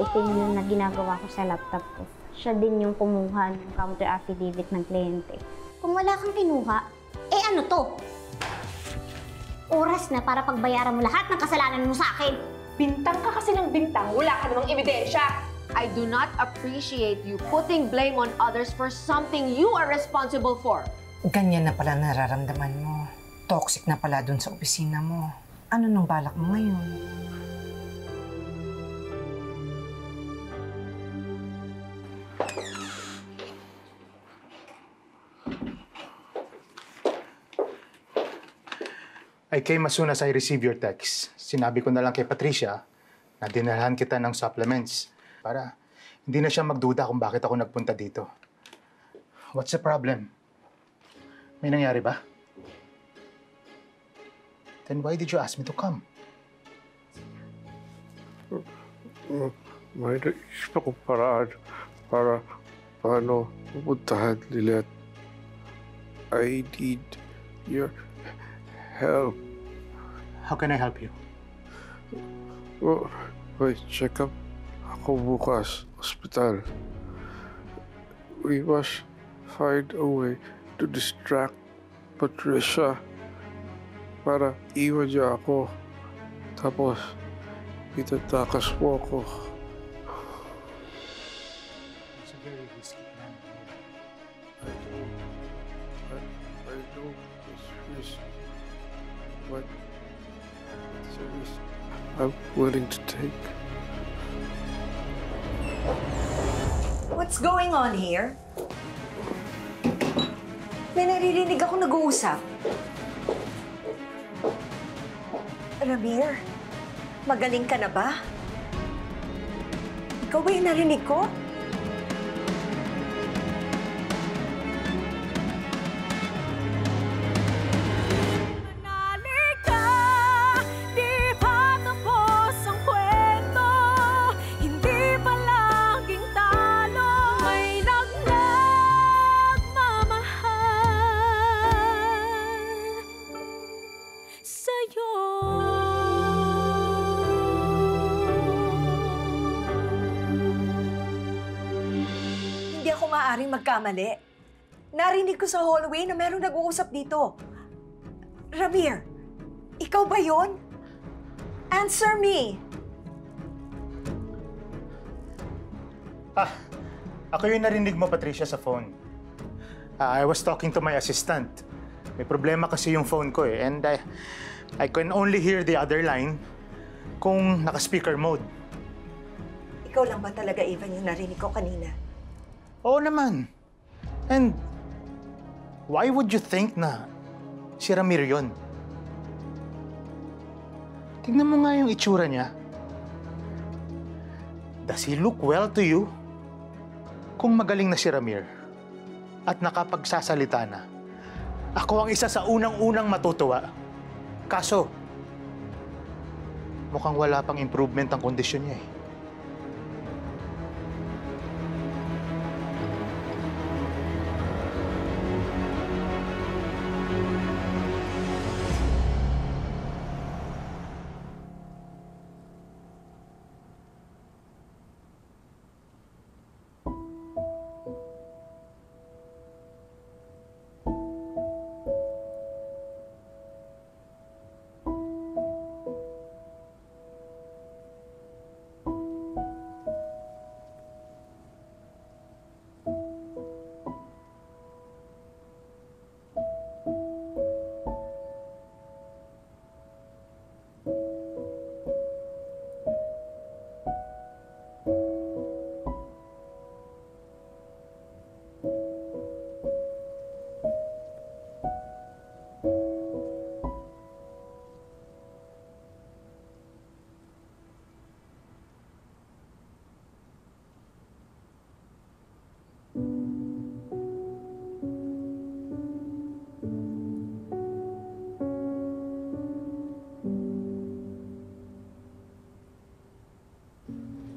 ito yung na ginagawa ko sa laptop ko. Siya din yung kumuha ng counter affidavit ng kliyente. Kung wala kang kinuha, eh ano to? Oras na para pagbayaran mo lahat ng kasalanan mo sa akin. Bintang ka kasi ng bintang, wala ka namang ebidensya. I do not appreciate you putting blame on others for something you are responsible for. Ganyan na pala nararamdaman mo. Toxic na pala dun sa opisina mo. Ano nang balak mo ngayon? I came as soon as I received your text. Sinabi ko na lang kay Patricia na dinalhan kita ng supplements para hindi na siya magduda kung bakit ako nagpunta dito. What's the problem? May nangyari ba? Then why did you ask me to come? May naisip akong paraan para paano pupuntahan nila. I need your help. How can I help you? Oh, wait, check up ako bukas, hospital. We must find a way to distract Patricia para iwan niya ako. Tapos, itatakas mo ako. It's a very risky plan. I know it's risky, but it's a risk I'm willing to take. What's going on here? May naririnig ako nag-uusap. Ramir, magaling ka na ba? Ikaw ba yung narinig ko? Hindi ako maaaring magkamali. Narinig ko sa hallway na merong nag-uusap dito. Ramir, ikaw ba yon? Answer me! Ako yung narinig mo, Patricia, sa phone. I was talking to my assistant. May problema kasi yung phone ko eh, and I can only hear the other line kung naka-speaker mode. Ikaw lang ba talaga, Ivan, yung narinig ko kanina? Oo naman. And why would you think na si Ramir yun? Tingnan mo nga yung itsura niya. Does he look well to you? Kung magaling na si Ramir at nakapagsasalita na, ako ang isa sa unang-unang matutuwa. Kaso, mukhang wala pang improvement ang kondisyon niya eh.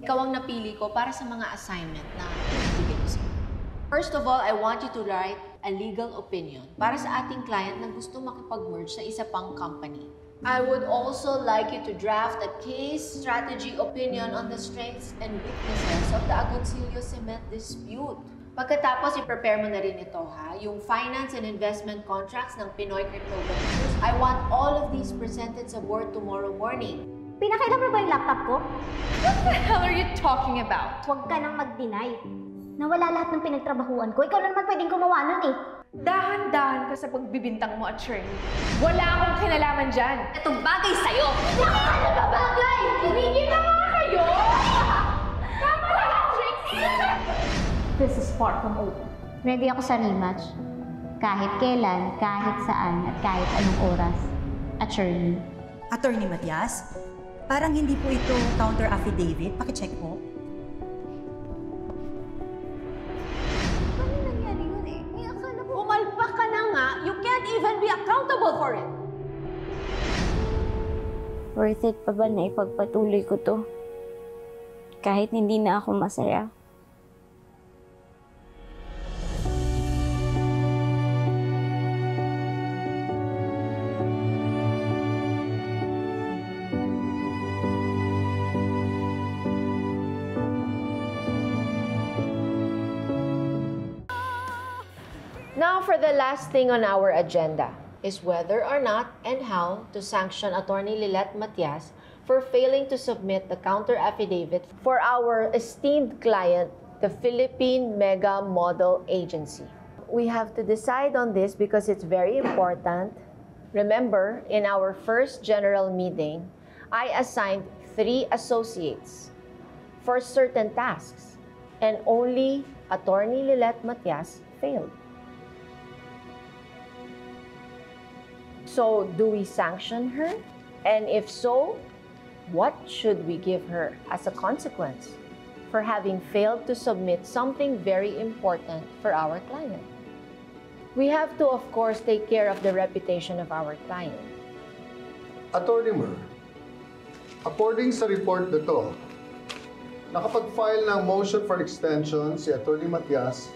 Ikaw ang napili ko para sa mga assignment na ibigay ko sa'yo. First of all, I want you to write a legal opinion para sa ating client na gusto makipag-merge sa isa pang company. I would also like you to draft a case strategy opinion on the strengths and weaknesses of the Agoncillo Cement dispute. Pagkatapos, i-prepare mo na rin ito, ha? Yung finance and investment contracts ng Pinoy Crypto Ventures. I want all of these presented sa board tomorrow morning. Pinakailan mo ba yung laptop ko? What the hell are you talking about? Huwag ka nang mag-deny. Nawala lahat ng pinagtrabahuan ko. Ikaw lang naman pwedeng gumawa nun eh. Dahan-dahan ka sa pagbibintang mo, attorney. Wala akong kinalaman dyan. Itong bagay sa'yo! Ano ba bagay? Tumigil na nga kayo! Tama na lang, Trixie! This is far from over. Ready ako sa rematch. Kahit kailan, kahit saan, at kahit anong oras. Attorney. Attorney Matias, parang hindi po ito counter affidavit. Pakicheck po. Umalpak ka na nga, you can't even be accountable for it! Worth it pa ba na ipagpatuloy ko to? Kahit hindi na ako masaya. Now, for the last thing on our agenda is whether or not and how to sanction Attorney Lilet Matias for failing to submit the counter affidavit for our esteemed client, the Philippine Mega Model Agency. We have to decide on this because it's very important. Remember, in our first general meeting, I assigned 3 associates for certain tasks, and only Attorney Lilet Matias failed. So, do we sanction her? And if so, what should we give her as a consequence for having failed to submit something very important for our client? We have to, of course, take care of the reputation of our client. Attorney Mer, according sa report na to, nakapag-file ng motion for extension si Attorney Matias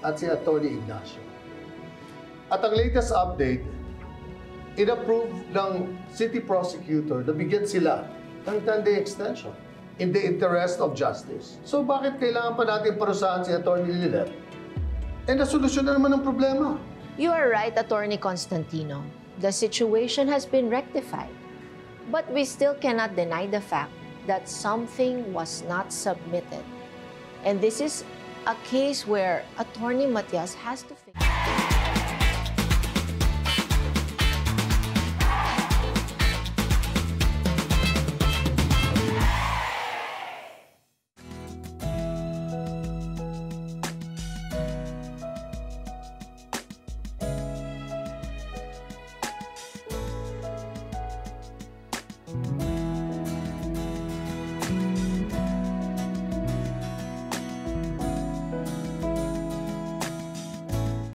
at si Attorney Ignacio. At ang latest update, in-approve ng city prosecutor na bigyan sila ng 10-day extension in the interest of justice. So bakit kailangan pa natin parusahan si Attorney Lilet? Eh, nasolusyon na naman ang problema. You are right, Attorney Constantino. The situation has been rectified. But we still cannot deny the fact that something was not submitted. And this is a case where Attorney Matias has to fix.